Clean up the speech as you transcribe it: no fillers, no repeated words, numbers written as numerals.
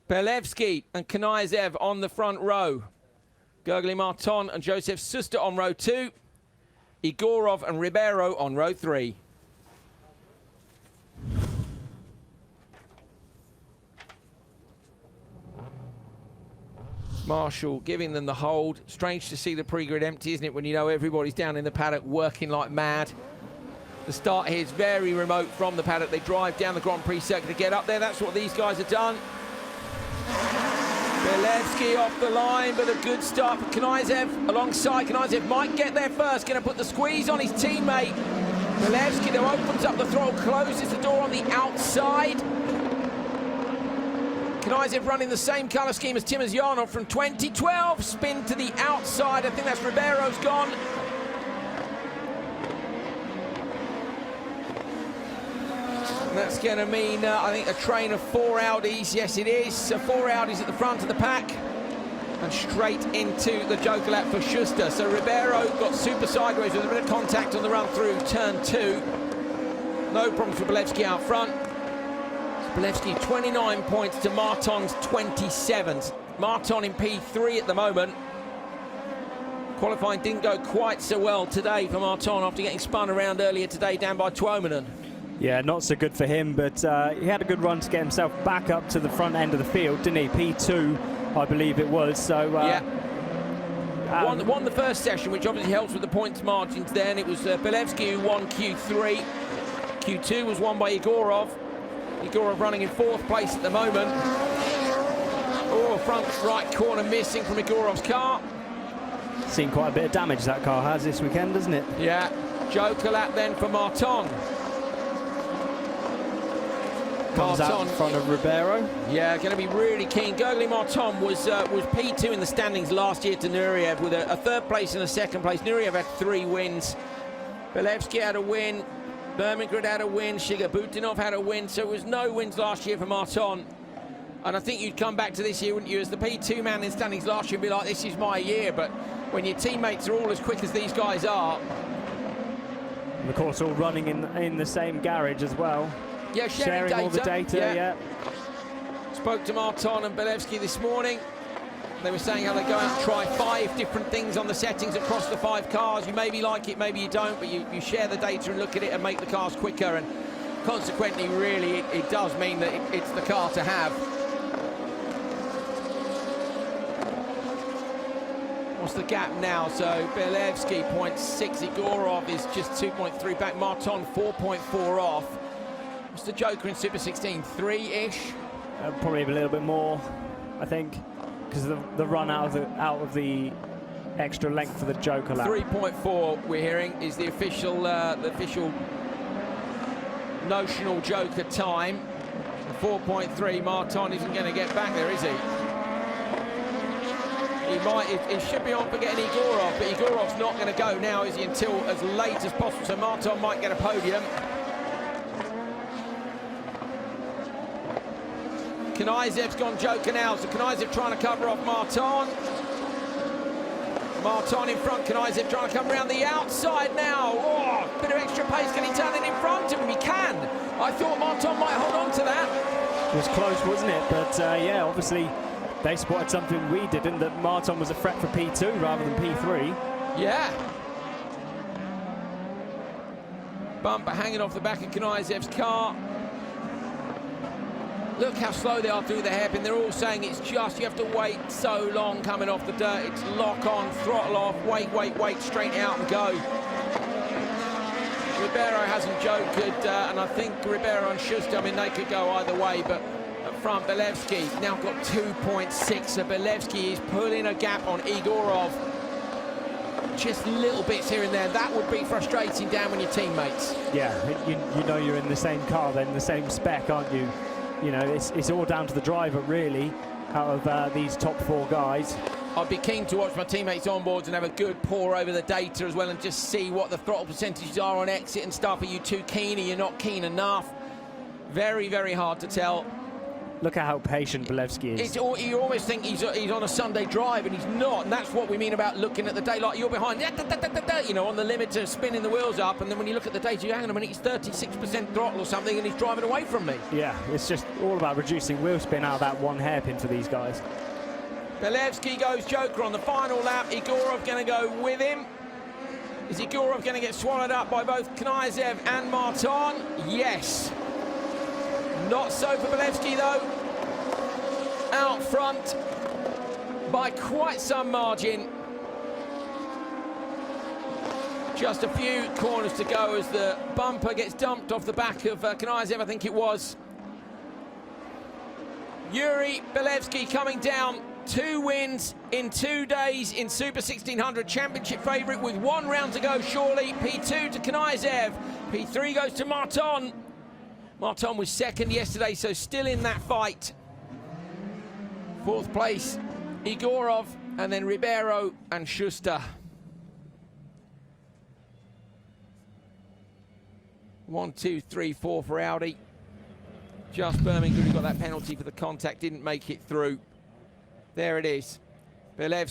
Belevsky and Knyzev on the front row. Gergely Martin and Joseph Suster on row 2. Igorov and Ribeiro on row 3. Marshall giving them the hold. Strange to see the pre-grid empty, isn't it, when you know everybody's down in the paddock working like mad. The start here is very remote from the paddock. They drive down the Grand Prix circuit to get up there. That's what these guys have done. Belevsky off the line, but a good start for Knyzev alongside. Knyzev might get there first, going to put the squeeze on his teammate. Belevsky, though, opens up the throttle, closes the door on the outside. Knyzev running the same colour scheme as Timos Yarnov from 2012. Spin to the outside. I think that's Ribeiro's gone. And that's going to mean, I think, a train of 4 Audis. Yes, it is. So 4 Audis at the front of the pack. And straight into the Joker lap for Schuster. So Ribeiro got super sideways with a bit of contact on the run through turn 2. No problems for Belevsky out front. Belevsky 29 points to Martin's 27. Martin in P3 at the moment. Qualifying didn't go quite so well today for Martin after getting spun around earlier today down by Tuominen. Yeah, not so good for him, but he had a good run to get himself back up to the front end of the field, didn't he? P2, I believe it was. So yeah. Won the first session, which obviously helps with the points margins then. It was Belevsky who won Q3. Q2 was won by Igorov. Igorov running in 4th place at the moment. Oh, front right corner missing from Igorov's car. Seen quite a bit of damage that car has this weekend, doesn't it? Yeah. Joker lap then for Martin. Comes out in front of Ribeiro. Yeah, going to be really keen. Gergely Martin was P2 in the standings last year to Nureyev with a 3rd place and a 2nd place. Nureyev had 3 wins. Belevsky had a win. Bermingrid had a win, Shiga Butinov had a win, so it was no wins last year for Martin. And I think you'd come back to this year, wouldn't you, as the P2 man in standings last year and be like, this is my year, but when your teammates are all as quick as these guys are. And of course, all running in the same garage as well. Yeah, sharing all the data, yeah. Spoke to Martin and Belevsky this morning. They were saying how they go out and try 5 different things on the settings across the 5 cars. You maybe like it, maybe you don't, but you share the data and look at it and make the cars quicker. And consequently, really, it does mean that it's the car to have. What's the gap now? So Belevsky 0.6, Igorov is just 2.3 back. Martin 4.4 off. What's the Joker in Super 16? 3-ish? Probably a little bit more, I think. Because the run out of the extra length for the Joker lap. 3.4 we're hearing is the official notional Joker time. 4.3. Martin isn't going to get back there, is he? He should be on for getting Igorov, but Igorov's not going to go now, is he, until as late as possible. So Martin might get a podium. Knyzev's gone Joker now, so Knyzev trying to cover off Martin. Martin in front, Knyzev trying to come around the outside now. Oh, bit of extra pace, can he turn it in front of him? He can. I thought Martin might hold on to that. It was close, wasn't it? But yeah, obviously they spotted something we didn't, that Martin was a threat for P2 rather than P3. Yeah. Bumper hanging off the back of Knyzev's car. Look how slow they are through the hairpin. They're all saying it's just, you have to wait so long coming off the dirt. It's lock on, throttle off, wait, straight out and go. Ribeiro hasn't jokered, and I think Ribeiro and Schuster, I mean, they could go either way, but up front, Belevsky now got 2.6, so Belevsky is pulling a gap on Igorov. Just little bits here and there. That would be frustrating down when your teammates. Yeah, you know you're in the same car then, the same spec, aren't you? You know, it's all down to the driver, really, out of these top 4 guys. I'd be keen to watch my teammates on boards and have a good pour over the data as well and just see what the throttle percentages are on exit and stuff. Are you too keen? Are you not keen enough? Very, very hard to tell. Look at how patient Belevsky is. You almost think he's on a Sunday drive, and he's not. And that's what we mean about looking at the daylight. You're behind, you know, on the limit to spinning the wheels up, and then when you look at the data, you hang on a minute, he's 36% throttle or something, and he's driving away from me. Yeah, it's just all about reducing wheel spin out of that one hairpin for these guys. Belevsky goes Joker on the final lap. Igorov going to go with him. Is Igorov going to get swallowed up by both Knyazev and Martin? Yes. Not so for Belevsky, though. Out front by quite some margin. Just a few corners to go as the bumper gets dumped off the back of Knyazev, I think it was. Yuri Belevsky coming down. 2 wins in 2 days in Super 1600, championship favourite with 1 round to go surely. P2 to Knyazev, P3 goes to Martin. Martin was second yesterday, so still in that fight. 4th place, Igorov, and then Ribeiro and Schuster. 1, 2, 3, 4 for Audi. Just Birmingham, who got that penalty for the contact, didn't make it through. There it is. Belevsky.